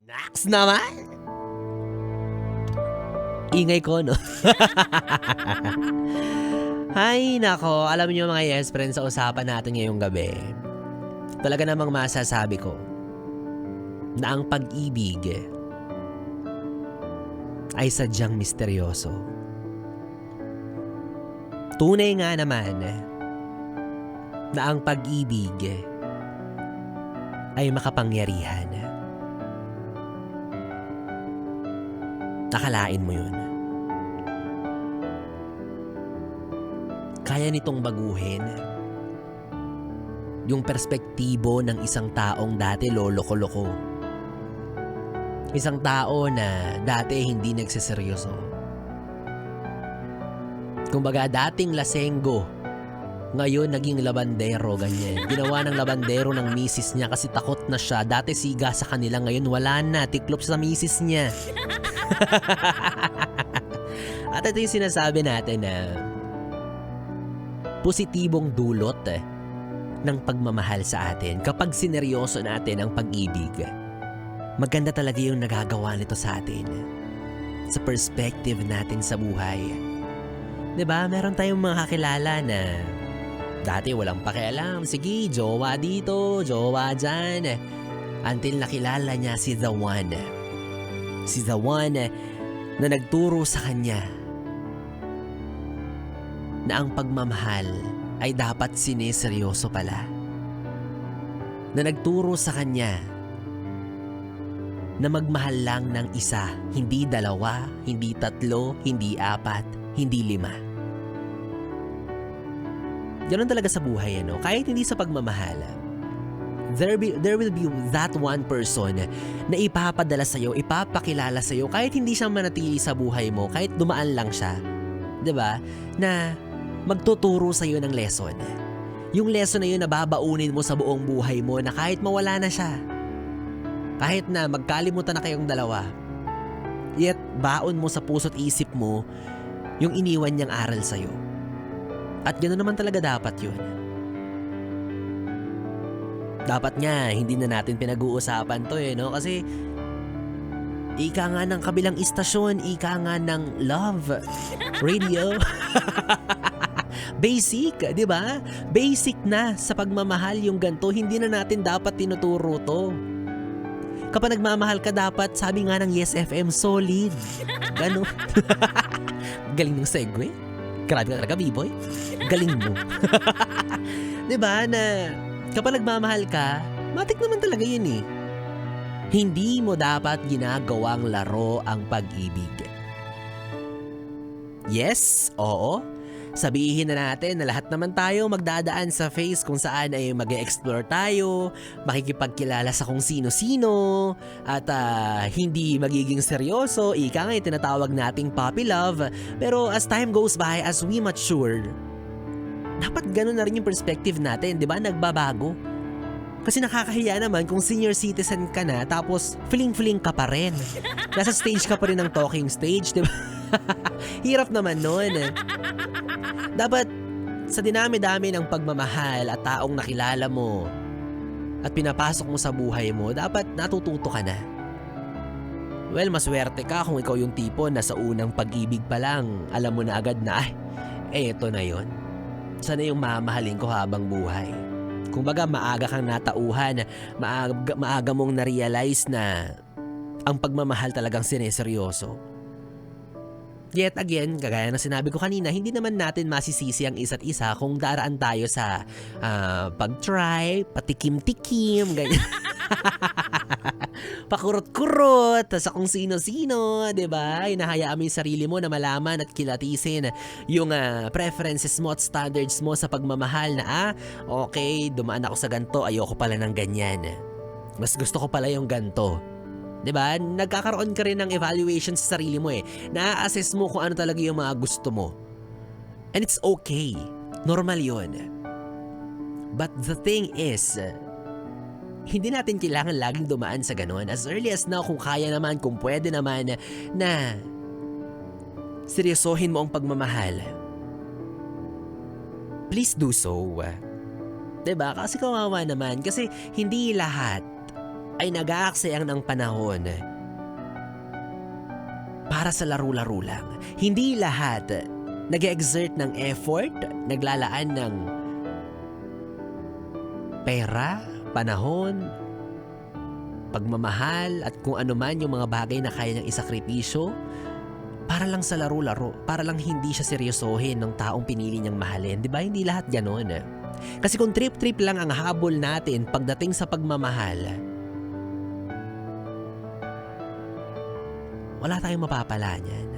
Naks naman! Ingay ko, no? Ay, nako. Alam niyo mga yes friends, sa usapan natin ngayong gabi, talaga namang masasabi ko na ang pag-ibig ay sadyang misteryoso. Tunay nga naman na ang pag-ibig ay makapangyarihan. Nakalain mo yun. Kaya nitong baguhin yung perspektibo ng isang taong dati loloko-loko. Isang tao na dati hindi nagseseryoso. Kumbaga dating lasenggo, ngayon naging labandero, ganyan. Ginawa ng labandero ng misis niya kasi takot na siya. Dati siga sa kanila, ngayon wala na, tiklop sa misis niya. At ito yung sinasabi natin na positibong dulot ng pagmamahal sa atin. Kapag sineryoso natin ang pag-ibig, maganda talaga yung nagagawa nito sa atin. Sa perspective natin sa buhay. 'Di ba? Meron tayong mga kakilala na dati walang pakialam. Sige, jowa dito, jowa dyan. Until nakilala niya si The One. Si The One na nagturo sa kanya na ang pagmamahal ay dapat sineseryoso pala. Na nagturo sa kanya na magmahal lang ng isa, hindi dalawa, hindi tatlo, hindi apat, hindi lima. Ganun talaga sa buhay, ano? Kahit hindi sa pagmamahal, there will be that one person na ipapadala sa'yo, ipapakilala sa'yo, kahit hindi siya manatili sa buhay mo, kahit dumaan lang siya, 'di ba? Na magtuturo sa'yo ng lesson. Yung lesson na yun na babaunin mo sa buong buhay mo na kahit mawala na siya, kahit na magkalimutan na kayong dalawa, yet baon mo sa puso't isip mo yung iniwan niyang aral sa'yo. At gano'n naman talaga dapat yun. Dapat nga, hindi na natin pinag-uusapan to no? Kasi ika nga ng kabilang istasyon, ika nga ng love radio. Basic, di ba? Basic na sa pagmamahal yung ganito. Hindi na natin dapat tinuturo to. Kapag nagmamahal ka dapat, sabi nga ng Yes FM, solid. Ganon. Galing ng segue. Grabe ka talaga, B-boy. Galing mo. Diba na kapag nagmamahal ka, matik naman talaga yun eh. Hindi mo dapat ginagawang laro ang pag-ibig. Yes, oo. Sabihin na natin na lahat naman tayo magdadaan sa phase kung saan ay mag-e-explore tayo, makikipagkilala sa kung sino-sino, at hindi magiging seryoso, ika nga yung tinatawag nating puppy love. Pero as time goes by, as we mature, dapat ganun na rin yung perspective natin, di ba? Nagbabago. Kasi nakakahiya naman kung senior citizen ka na tapos feeling ka pa rin. Nasa stage ka pa rin ng talking stage, di ba? Hirap naman nun. Dapat sa dinami-dami ng pagmamahal at taong nakilala mo at pinapasok mo sa buhay mo, dapat natututo ka na. Well, maswerte ka kung ikaw yung tipo na sa unang pag-ibig pa lang, alam mo na agad na, eto na yon. Sana yung mamahalin ko habang buhay. Kumbaga, maaga kang natauhan, maaga mong na-realize na ang pagmamahal talagang sineseryoso. Yet again, kagaya na sinabi ko kanina, hindi naman natin masisisi ang isa't isa kung daraan tayo sa pag-try, patikim-tikim, ganyan. Pakurot-kurot sa kung sino-sino, diba? Hinahayaan mo yung sarili mo na malaman at kilatisin yung preferences mo at standards mo sa pagmamahal na okay, dumaan ako sa ganito, ayoko pala ng ganyan. Mas gusto ko pala yung ganito. 'Di ba? Nagkakaroon ka rin ng evaluation sa sarili mo eh. Na-assess mo kung ano talaga yung mga gusto mo. And it's okay. Normal 'yon. But the thing is, hindi natin kailangan laging dumaan sa ganon. As early as now, kung kaya naman, kung pwede naman, na seryosohin mo ang pagmamahal, please do so. 'Di ba? Kasi kawawa naman. Kasi hindi lahat ay nag-aaksayang ng panahon para sa laro-laro lang. Hindi lahat nag-exert ng effort, naglalaan ng pera, panahon, pagmamahal at kung ano man yung mga bagay na kaya niyang isakripisyo para lang sa laro-laro, para lang hindi siya seryosohin ng taong pinili niyang mahalin. Di ba? Hindi lahat ganon. Kasi kung trip-trip lang ang habol natin pagdating sa pagmamahal, wala tayong mapapala niyan.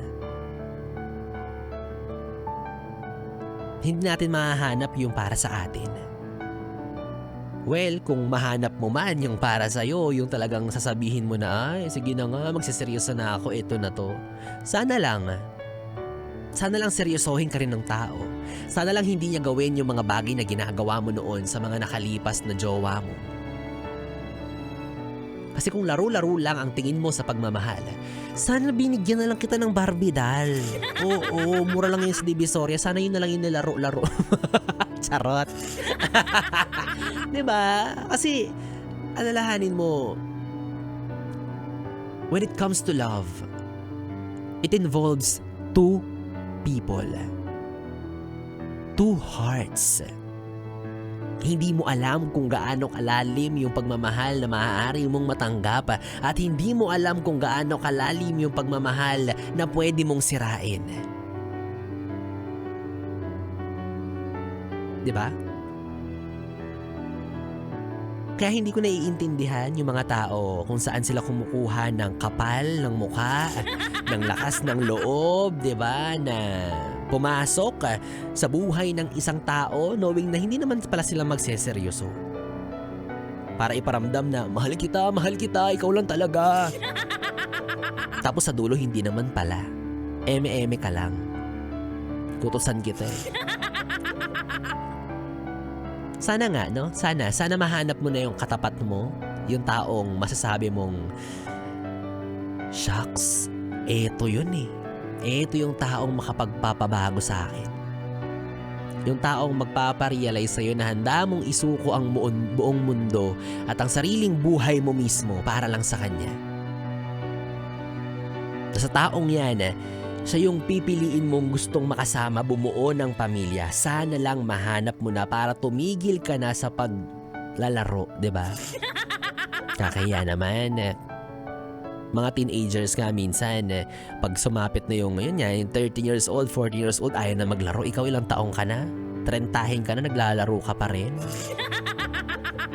Hindi natin mahahanap yung para sa atin. Well, kung mahanap mo man yung para sa'yo, yung talagang sasabihin mo na, ay, sige na nga, magsiseryoso na ako, ito na to. Sana lang seryosohin ka rin ng tao. Sana lang hindi niya gawin yung mga bagay na ginagawa mo noon sa mga nakalipas na jowa mo. Kasi kung laro-laro lang ang tingin mo sa pagmamahal, sana binigyan na lang kita ng Barbie doll. Oo, mura lang yun sa Divisoria. Sana yun na lang yung nilaro-laro. Charot. Diba? Kasi, alalahanin mo, when it comes to love, it involves two people. Two hearts. Hindi mo alam kung gaano kalalim yung pagmamahal na maaari mong matanggap at hindi mo alam kung gaano kalalim yung pagmamahal na pwede mong sirain. Diba? Kaya hindi ko naiintindihan yung mga tao kung saan sila kumukuha ng kapal ng mukha, ng lakas ng loob, diba? Na pumasok sa buhay ng isang tao knowing na hindi naman pala sila magseseryoso. Para iparamdam na, mahal kita, ikaw lang talaga. Tapos sa dulo hindi naman pala. Eme-eme ka lang. Kutusan kita eh. Sana nga, no? Sana mahanap mo na yung katapat mo, yung taong masasabi mong, shucks, eto yun eh. Eto yung taong makapagpapabago sa akin. Yung taong magpaparealize sa'yo na handa mong isuko ang buong mundo at ang sariling buhay mo mismo para lang sa kanya. Sa taong yan, siya yung pipiliin mong gustong makasama bumuo ng pamilya. Sana lang mahanap mo na para tumigil ka na sa paglalaro, diba? Kakaya naman, mga teenagers nga minsan, pag sumapit na yung ngayon niya, yung 13 years old, 14 years old, ayaw na maglaro. Ikaw ilang taong ka na? 30 ka na, naglalaro ka pa rin?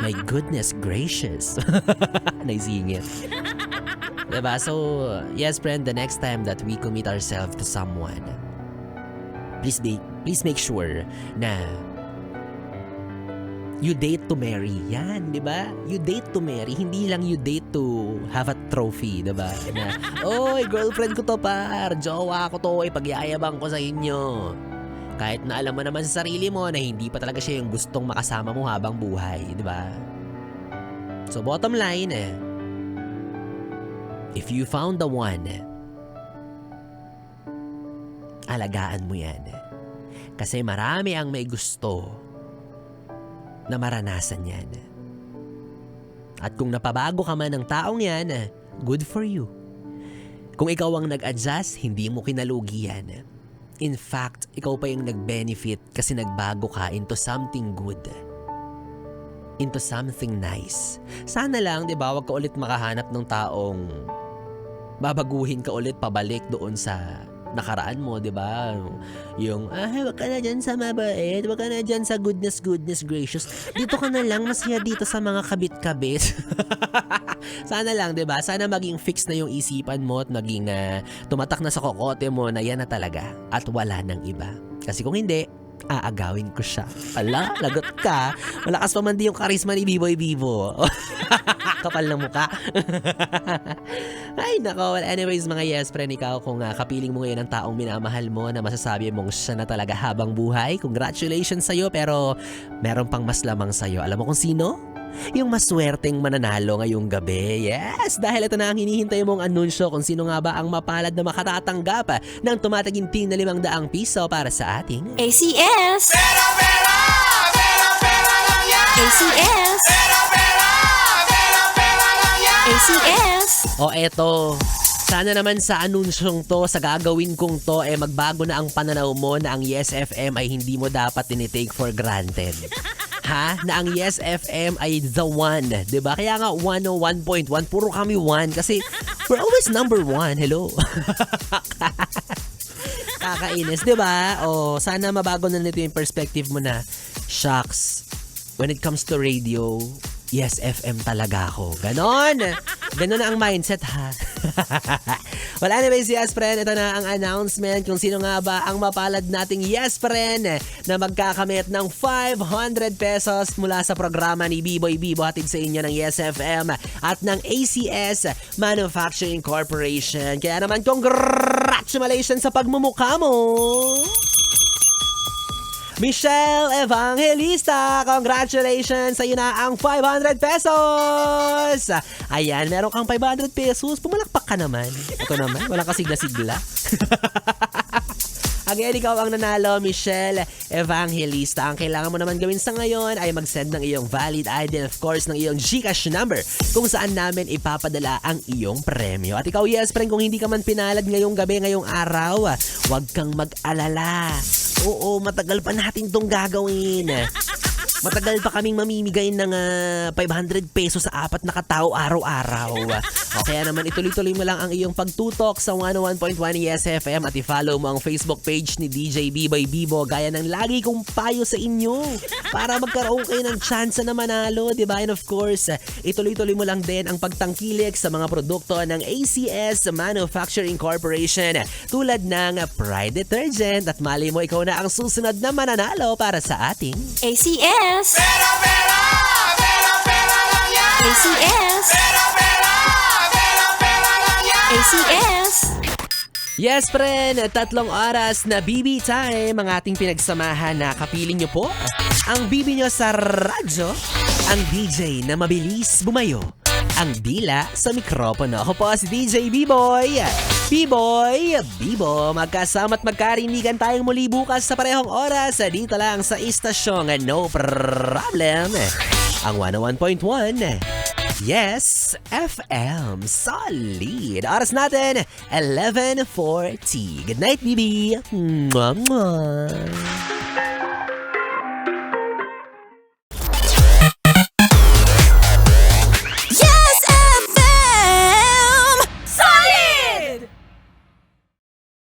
My goodness gracious. Naisingit. Diba? So, yes friend, the next time that we commit ourselves to someone, please make sure na you date to marry. Yan, diba? You date to marry. Hindi lang you date to have a trophy, diba? Na, oy, girlfriend ko to par, jowa ko to, ipagyayabang ko sa inyo. Kahit na alam mo naman sa sarili mo na hindi pa talaga siya yung gustong makasama mo habang buhay, diba? So, bottom line, if you found the one, alagaan mo yan. Kasi marami ang may gusto na maranasan yan. At kung napabago ka man ng taong yan, good for you. Kung ikaw ang nag-adjust, hindi mo kinalugi yan. In fact, ikaw pa yung nag-benefit kasi nagbago ka into something good. Into something nice. Sana lang, di ba, wag ka ulit makahanap ng taong babaguhin ka ulit pabalik doon sa nakaraan mo, di ba? Yung, wag ka na dyan sa mabait, wag ka na dyan sa goodness gracious. Dito ka na lang, masaya dito sa mga kabit-kabit. Sana lang, di ba? Sana maging fix na yung isipan mo at maging tumatak na sa kokote mo na yan na talaga at wala nang iba. Kasi kung hindi, aagawin ko siya. Ala, lagot ka. Malakas pa man di yung karisma ni Biboy Bibo. Kapal ng muka. Ay, nako. Well, anyways, mga yes friend, ikaw kung kapiling mo ngayon ang taong minamahal mo na masasabi mong siya na talaga habang buhay, congratulations sa'yo, pero meron pang mas lamang sa'yo. Alam mo kung sino? Yung maswerteng mananalo ngayong gabi. Yes, dahil ito na ang hinihintay mong anunsyo kung sino nga ba ang mapalad na makatatanggap ng tumataginting na 500 piso para sa ating ACS! Pera lang yan! ACS! Pera lang ACS! O eto, sana naman sa anunsyong to, sa gagawin kong to, magbago na ang pananaw mo na ang Yes FM ay hindi mo dapat tinitake for granted. Ha? Na ang Yes FM ay the one. 'Di ba? Kaya nga 101.1, puro kami one. Kasi we're always number one. Hello? Kakainis, 'di ba? O, sana mabago na nito yung perspective mo na, shucks, when it comes to radio, Yes FM talaga ako. Ganon. Ganon na ang mindset, ha? Well, anyways, yes, friend. Ito na ang announcement kung sino nga ba ang mapalad nating yes, friend, na magkakamit ng 500 pesos mula sa programa ni B-Boy Bibo hatid sa inyo ng Yes FM at ng ACS Manufacturing Corporation. Kaya naman, congratulations sa pagmumukha mo! Michelle Evangelista, congratulations! Sa'yo na ang 500 pesos! Ayan, meron kang 500 pesos. Pumalakpak ka naman. Ito naman, walang kasigla-sigla. Again, ikaw ang nanalo, Michelle Evangelista. Ang kailangan mo naman gawin sa ngayon ay mag-send ng iyong valid ID and of course ng iyong GCash number kung saan namin ipapadala ang iyong premyo. At ikaw, yes, friend, kung hindi ka man pinalad ngayong gabi, ngayong araw, huwag kang mag-alala. Oo, matagal pa natin itong gagawin. Matagal pa kaming mamimigay ng 500 pesos sa 4 na katao araw-araw. O kaya naman ituloy-tuloy mo lang ang iyong pagtutok sa 101.1 Yes FM at i-follow mo ang Facebook page ni DJ B-Boy Bibo gaya ng lagi kong payo sa inyo para magkaroon kayo ng chance na manalo, diba? And of course, ituloy-tuloy mo lang din ang pagtangkilik sa mga produkto ng ACS Manufacturing Corporation tulad ng Pride Detergent at mali mo ikaw na ang susunod na mananalo para sa ating ACS! Pera lang yan! ACS! Pera lang yan! ACS! Yes, friend! 3 oras na BB time ang ating pinagsamahan na kapiling nyo po. Ang BB nyo sa radyo, ang DJ na mabilis bumayo, ang dila sa mikropono. Ako po si DJ B-Boy. B-Boy, Bibo, magkasama't magkarinigan tayong muli bukas sa parehong oras dito lang sa istasyong No Problem. Ang 101.1 Yes FM. Solid. Oras natin, 11:40. Good night, BB. Mwah, mwah.